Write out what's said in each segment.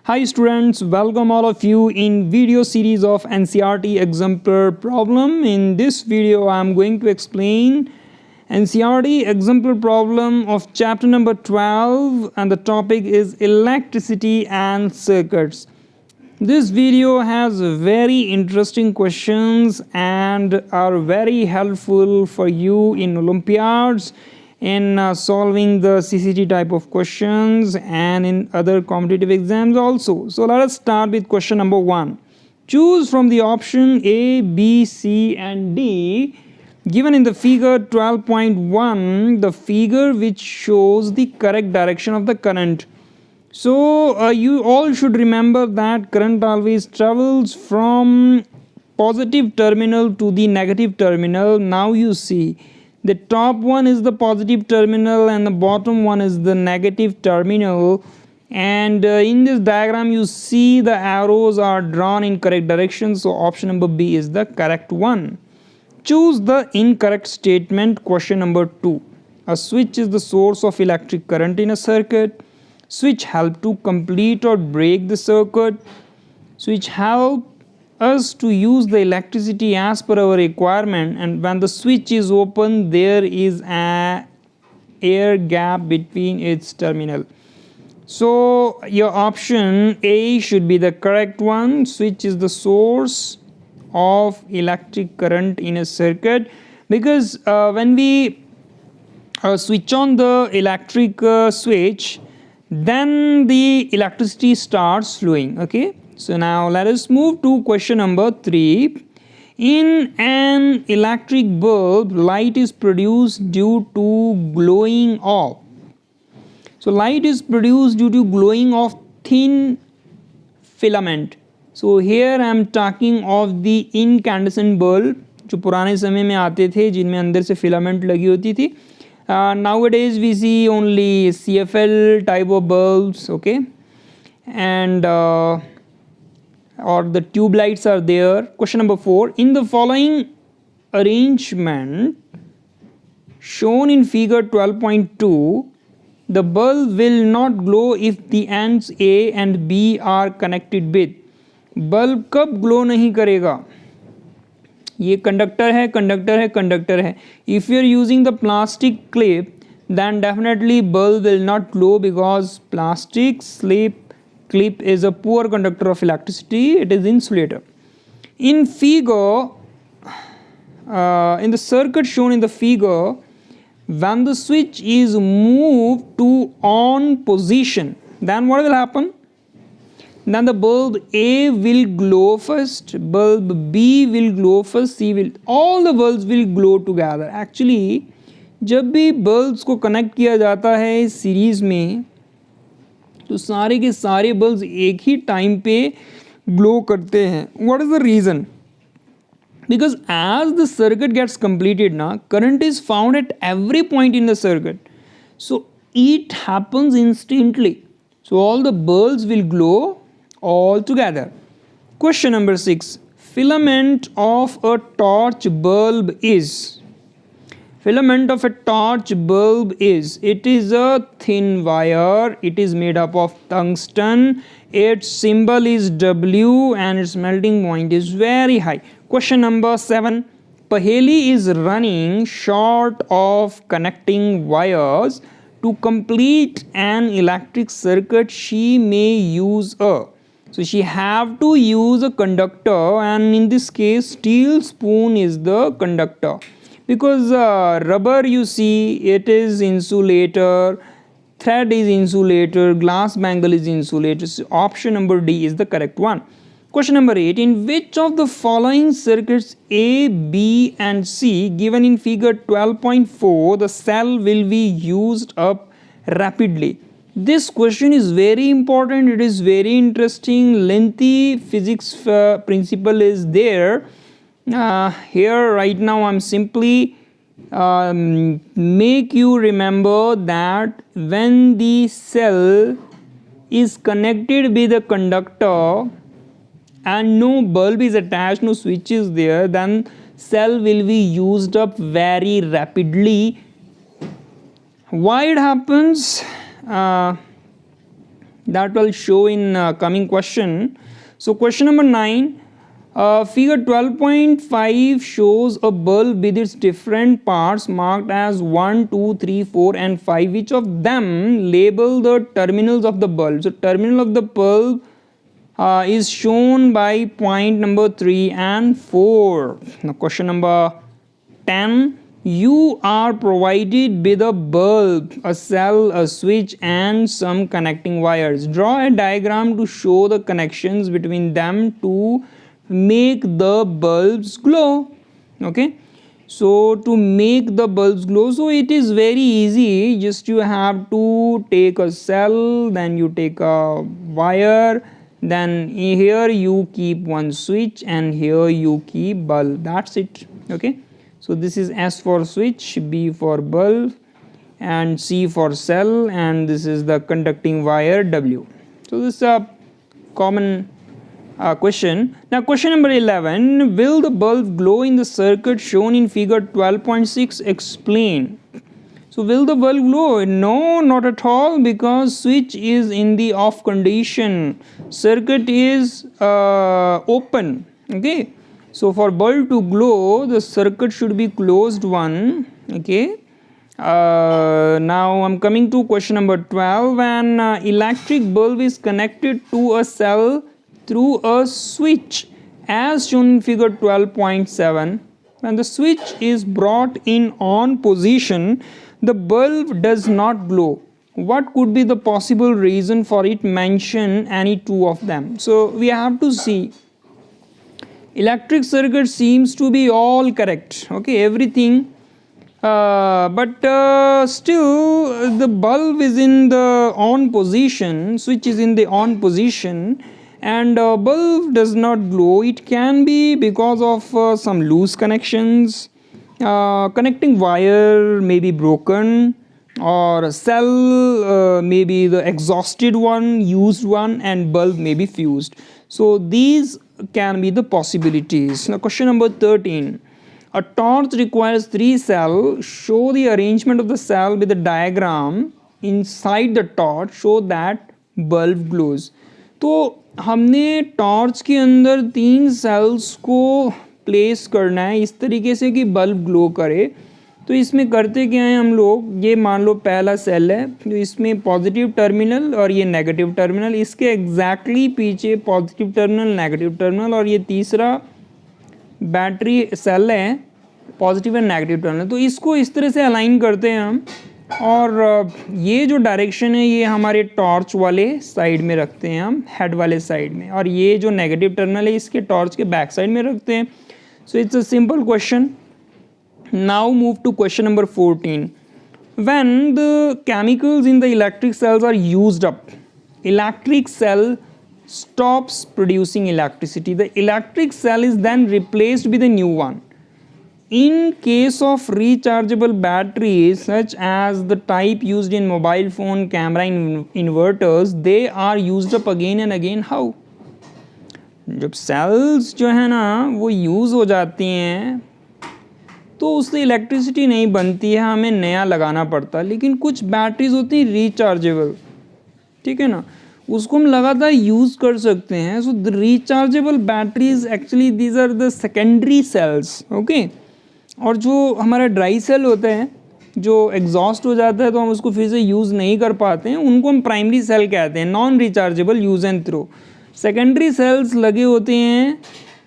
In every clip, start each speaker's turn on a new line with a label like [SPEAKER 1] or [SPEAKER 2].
[SPEAKER 1] Hi students, welcome all of you in video series of NCERT exemplar problem. In this video I am going to explain NCERT exemplar problem of chapter number 12 and the topic is electricity and circuits. This video has very interesting questions and are very helpful for you in Olympiads, in solving the CCT type of questions and in other competitive exams also. So let us start with question number 1. Choose from the option A, B, C and D given in the figure 12.1 the figure which shows the correct direction of the current. So you all should remember that current always travels from positive terminal to the negative terminal. Now you see the top one is the positive terminal and the bottom one is the negative terminal, and in this diagram you see the arrows are drawn in correct direction, so option number B is the correct one. Choose the incorrect statement. Question number 2. A switch is the source of electric current in a circuit. Switch help to complete or break the circuit. Switch help us to use the electricity as per our requirement, and when the switch is open there is an air gap between its terminal. So your option A should be the correct one. Switch is the source of electric current in a circuit, because when we switch on the electric switch, then the electricity starts flowing. Okay, so now let us move to question number 3. In an electric bulb, light is produced due to glowing of. So light is produced due to glowing of thin filament. So here I am talking of the incandescent bulb जो पुराने समय में आते थे जिनमें अंदर से filament लगी होती थी. Nowadays we see only CFL type of bulbs, okay, and or the tube lights are there. Question number 4. In the following arrangement shown in figure 12.2, the bulb will not glow if the ends A and B are connected with. Bulb कब glow नहीं करेगा? ये conductor है, conductor है, conductor है. If you are using the plastic clip then definitely bulb will not glow because plastic slip clip is a poor conductor of electricity. It is insulator. In figure, in the circuit shown in the figure, when the switch is moved to on position, then what will happen? Then the bulb A will glow first, bulb B will glow first, C will, all the bulbs will glow together. Actually जब भी bulbs को connect किया जाता है series में तो सारे के सारे बल्ब्स एक ही टाइम पे ग्लो करते हैं. What is the reason? Because as the circuit gets completed now, current is found at every point in the circuit, so it happens instantly, so all the bulbs will glow all together. Question number 6. Filament of a torch bulb is. Filament of a torch bulb is, it is a thin wire, it is made up of tungsten, its symbol is W and its melting point is very high. Question number 7. Paheli is running short of connecting wires. To complete an electric circuit she may use a. So she have to use a conductor, and in this case steel spoon is the conductor, because rubber, you see, it is insulator, thread is insulator, glass bangle is insulator. So option number D is the correct one. Question number 8. In which of the following circuits A, B and C given in figure 12.4 the cell will be used up rapidly? This question is very important, it is very interesting, lengthy physics principle is there. Here right now I'm simply make you remember that when the cell is connected with a conductor and no bulb is attached, no switch is there, then cell will be used up very rapidly. Why it happens? that will show in coming question. So question number 9, figure 12.5 shows a bulb with its different parts marked as 1, 2, 3, 4 and 5. Which of them label the terminals of the bulb? So terminal of the bulb is shown by point number 3 and 4. Now question number 10, you are provided with a bulb, a cell, a switch and some connecting wires. Draw a diagram to show the connections between them to make the bulbs glow. Okay, so to make the bulbs glow, so it is very easy. Just you have to take a cell, then you take a wire, then here you keep one switch and here you keep bulb. That's it. Okay, so this is S for switch, B for bulb and C for cell, and this is the conducting wire W. So this is a common question. Now question number 11, will the bulb glow in the circuit shown in figure 12.6? Explain. So will the bulb glow? No, not at all, because switch is in the off condition, circuit is open. Okay, so for bulb to glow, the circuit should be closed one. Okay, now I'm coming to question number 12. An electric bulb is connected to a cell through a switch as shown in figure 12.7. When the switch is brought in on position, the bulb does not glow. What could be the possible reason for it? Mention any two of them. So we have to see. Electric circuit seems to be all correct. Okay, everything. But still the bulb is in the on position, switch is in the on position, and bulb does not glow. It can be because of some loose connections, connecting wire may be broken, or a cell maybe the exhausted one, used one, and bulb may be fused. So these can be the possibilities. Now question number 13, a torch requires 3 cells. Show the arrangement of the cell with the diagram inside the torch so that bulb glows. तो हमने torch के अंदर 3 sales को place करना है इस तरीके से कि बल्ब ग्लो करे. तो इसमें करते क्या है हम लोग, ये मान लो पहला सेल है, तो इसमें पॉजिटिव टर्मिनल और ये नेगेटिव टर्मिनल, इसके एग्जैक्टली पीछे पॉजिटिव टर्मिनल, नेगेटिव टर्मिनल, और ये तीसरा बैटरी सेल है, पॉजिटिव एंड नेगेटिव टर्मिनल. तो इसको इस तरह से अलाइन करते हैं हम, और ये जो डायरेक्शन है ये हमारे टॉर्च वाले साइड में रखते हैं हम, हेड वाले साइड में, और ये जो नेगेटिव टर्मिनल है इसके टॉर्च के बैक साइड में रखते हैं. So it's a simple question. Now move to question number 14. When the chemicals in the electric cells are used up, electric cell stops producing electricity. The electric cell is then replaced with a new one. In case of rechargeable batteries such as the type used in mobile phone, camera, inverters, they are used up again and again. How? जब cells जो है ना वो use हो जाती हैं तो उससे इलेक्ट्रिसिटी नहीं बनती है, हमें नया लगाना पड़ता है. लेकिन कुछ बैटरीज होती हैं रिचार्जेबल, ठीक है ना, उसको हम लगातार यूज़ कर सकते हैं. So the rechargeable batteries actually these are the secondary cells. Okay, और जो हमारा ड्राई सेल होता है जो एग्जॉस्ट हो जाता है तो हम उसको फिर से यूज़ नहीं कर पाते हैं, उनको हम प्राइमरी सेल कहते हैं, non rechargeable, use and throw. Secondary cells लगे होते हैं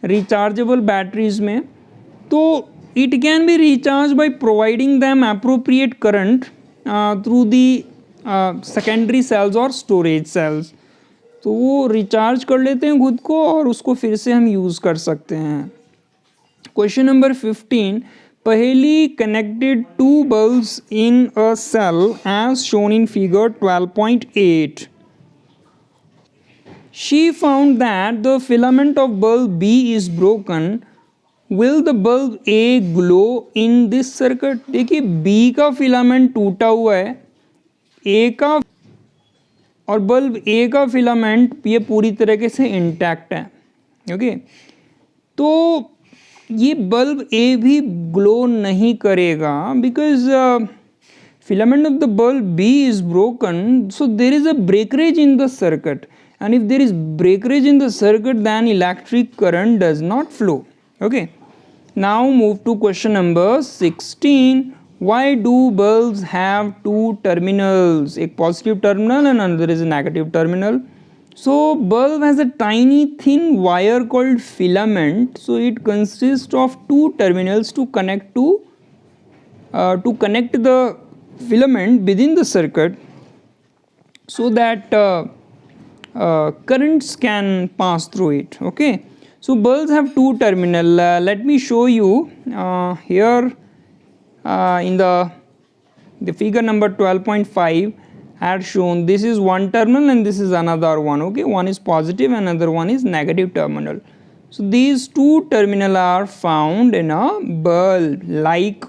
[SPEAKER 1] रिचार्जेबल बैटरीज में, तो it can be recharge by providing them appropriate current through the secondary cells और स्टोरेज सेल्स. तो वो रिचार्ज कर लेते हैं खुद को और उसको फिर से हम यूज़ कर सकते हैं. क्वेश्चन नंबर 15, पहली connected 2 bulbs in a cell as shown in figure 12.8. She found that the filament of bulb B is broken. Will the bulb A glow in this circuit? देखिए B का filament टूटा हुआ है, A का और bulb A का filament ये पूरी तरीके से इंटैक्ट है. ओके, तो ये बल्ब ए भी ग्लो नहीं करेगा because filament of the bulb B is broken, so there is a breakage in the circuit, and if there is breakage in the circuit, then electric current does not flow. Okay, now move to question number 16. Why do bulbs have two terminals? एक positive terminal and another is a negative terminal. So bulb has a tiny thin wire called filament. So it consists of two terminals to connect the filament within the circuit, so that currents can pass through it. Okay, so bulbs have two terminal. Let me show you here in the figure number 12.5. had shown this is one terminal and this is another one. Okay, one is positive, another one is negative terminal. So these two terminal are found in a bulb like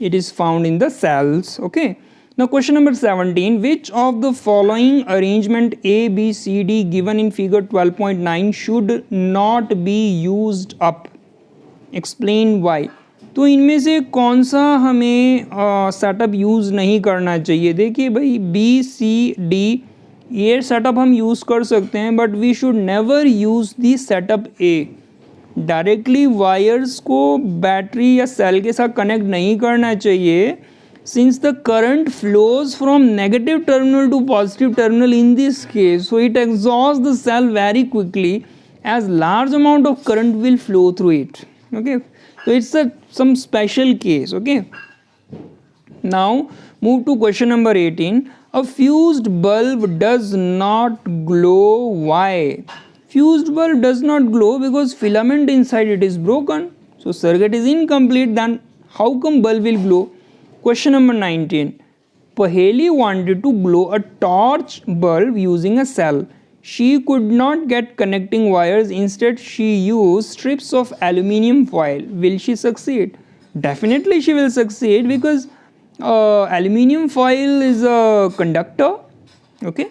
[SPEAKER 1] it is found in the cells. Okay, now question number 17. Which of the following arrangement A, B, C, D given in figure 12.9 should not be used up? Explain why. तो इनमें से कौन सा हमें setup use नहीं करना चाहिए? देखिए भाई, बी सी डी ये सेटअप हम यूज़ कर सकते हैं, but we should never use the setup A. Directly wires को बैटरी या सेल के साथ कनेक्ट नहीं करना चाहिए, since the current flows from negative terminal to positive terminal in this case, so it exhausts the cell very quickly as large amount of current will flow through it. Okay, so it's some special case. Okay, now move to question number 18. A fused bulb does not glow. Why? Fused bulb does not glow because filament inside it is broken, so circuit is incomplete. Then how come bulb will glow? Question number 19. Paheli wanted to glow a torch bulb using a cell. She could not get connecting wires. Instead, she used strips of aluminium foil. Will she succeed? Definitely she will succeed, because aluminium foil is a conductor. Okay,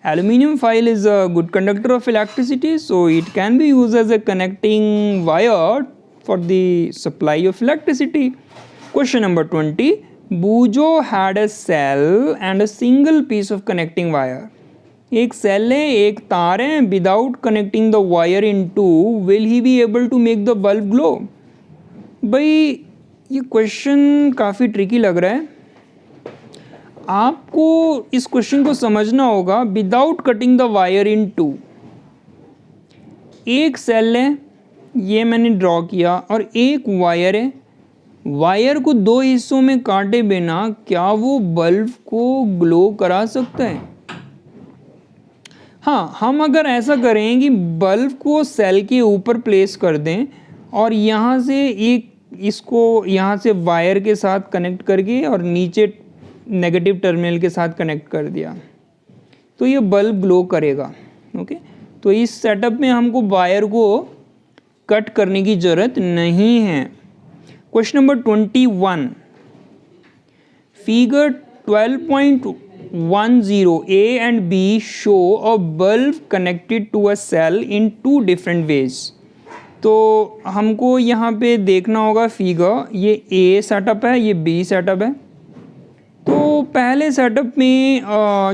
[SPEAKER 1] aluminium foil is a good conductor of electricity, so it can be used as a connecting wire for the supply of electricity. Question number 20. Bujo had a cell and a single piece of connecting wire. एक cell है, एक तार है. Without connecting the wire in two, will he be able to make the bulb glow? भाई ये question काफ़ी tricky लग रहा है. आपको इस क्वेश्चन को समझना होगा. Without cutting the wire in two, एक सेल है, ये मैंने ड्रॉ किया, और एक वायर है. वायर को दो हिस्सों में काटे बिना क्या वो बल्ब को ग्लो करा सकता है? हाँ, हम अगर ऐसा करें कि बल्ब को सेल के ऊपर प्लेस कर दें और यहाँ से इसको यहाँ से वायर के साथ कनेक्ट करके और नीचे नेगेटिव टर्मिनल के साथ कनेक्ट कर दिया, तो ये बल्ब ग्लो करेगा. ओके, तो इस सेटअप में हमको वायर को कट करने की ज़रूरत नहीं है. Question number 21. Figure 12.10 A and B show a bulb connected to a cell in two different ways. तो हमको यहाँ पे देखना होगा फिगर. ये A सेटअप है, ये B सेटअप है. तो पहले सेटअप में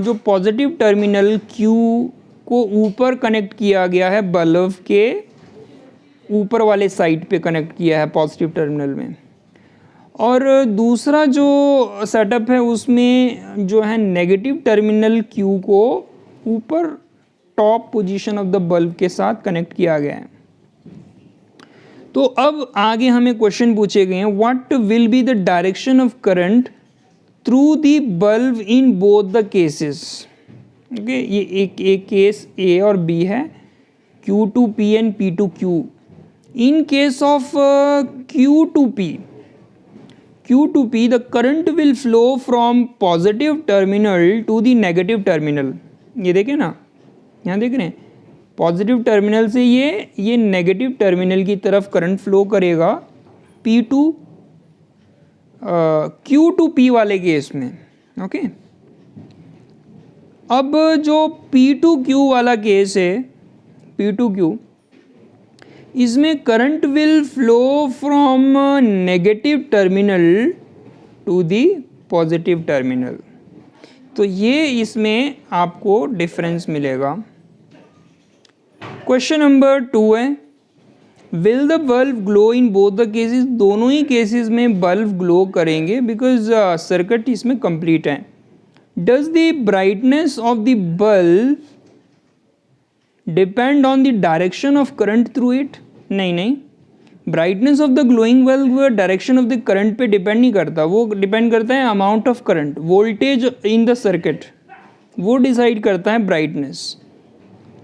[SPEAKER 1] जो पॉजिटिव टर्मिनल Q को ऊपर कनेक्ट किया गया है, बल्ब के ऊपर वाले साइड पे कनेक्ट किया है पॉजिटिव टर्मिनल में, और दूसरा जो सेटअप है उसमें जो है नेगेटिव टर्मिनल Q को ऊपर top position of the bulb के साथ कनेक्ट किया गया है. तो अब आगे हमें क्वेश्चन पूछे गए हैं, what will be the direction of current through the bulb in both the cases. Okay, ये एक केस A और B है, Q to P and P to Q. In case of Q to P, the current will flow from positive terminal to the negative terminal. ये देखें ना, यहाँ देख रहे हैं, पॉजिटिव टर्मिनल से ये नेगेटिव टर्मिनल की तरफ करंट फ्लो करेगा Q to P वाले केस में. ओके, अब जो P to Q वाला केस है, P to Q, इसमें current will flow from negative terminal to the positive terminal. तो ये इसमें आपको डिफरेंस मिलेगा। क्वेश्चन नंबर 2 है, will the bulb glow in both the cases? दोनों ही केसेस में बल्ब ग्लो करेंगे बिकॉज सर्किट इसमें कंप्लीट है। Does the brightness of the bulb depend on the direction of current through it? नहीं, brightness of the glowing bulb direction of the current पे depend नहीं करता, वो डिपेंड करता है amount of current, voltage in the circuit, वो decide करता है brightness.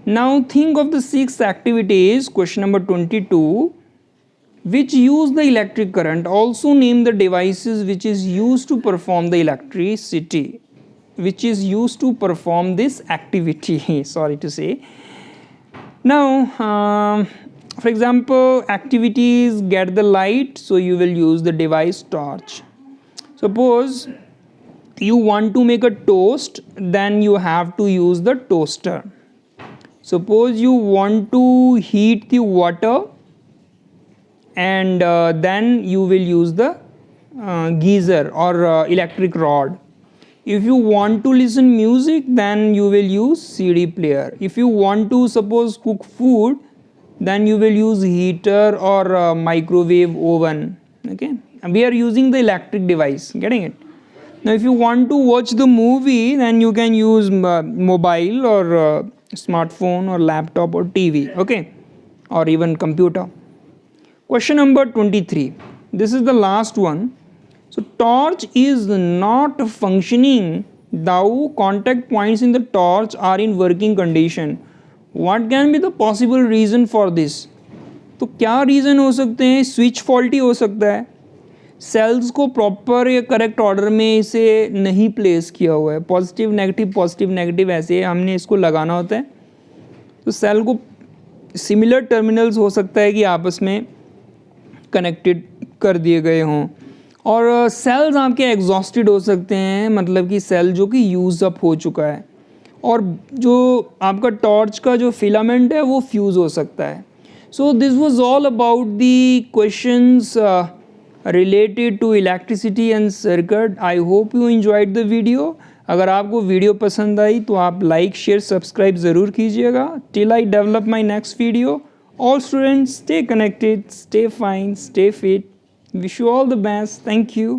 [SPEAKER 1] Now think of the 6 activities, question number 22, which use the electric current. Also name the devices which is used to perform the electricity, which is used to perform this activity. Sorry to say. Now for example, activities get the light, so you will use the device torch. Suppose you want to make a toast, then you have to use the toaster. Suppose you want to heat the water, and then you will use the geyser or electric rod. If you want to listen music, then you will use CD player. If you want to suppose cook food, then you will use heater or microwave oven. Okay, and we are using the electric device, getting it? Now if you want to watch the movie, then you can use mobile or smartphone or laptop or TV, okay, or even computer. Question number 23, this is the last one. So torch is not functioning, though contact points in the torch are in working condition. What can be the possible reason for this? तो क्या reason हो सकते हैं? Switch faulty हो सकता है, sales को proper या करेक्ट ऑर्डर में इसे नहीं प्लेस किया हुआ है, पॉजिटिव नेगेटिव ऐसे हमने इसको लगाना होता है, तो सेल को सिमिलर टर्मिनल्स हो सकता है कि आपस में कनेक्टेड कर दिए गए हों, और सेल्स आपके एग्जॉस्टेड हो सकते हैं, मतलब कि सेल जो कि यूज़ अप हो चुका है, और जो आपका टॉर्च का जो फिलामेंट है वो फ्यूज़ हो सकता है। So this was all about the questions related to electricity and circuit. I hope you enjoyed the video. अगर आपको वीडियो पसंद आई तो आप लाइक शेयर सब्सक्राइब ज़रूर कीजिएगा। Till I develop my next video, all students stay connected, stay fine, stay fit. Wish you all the best. Thank you.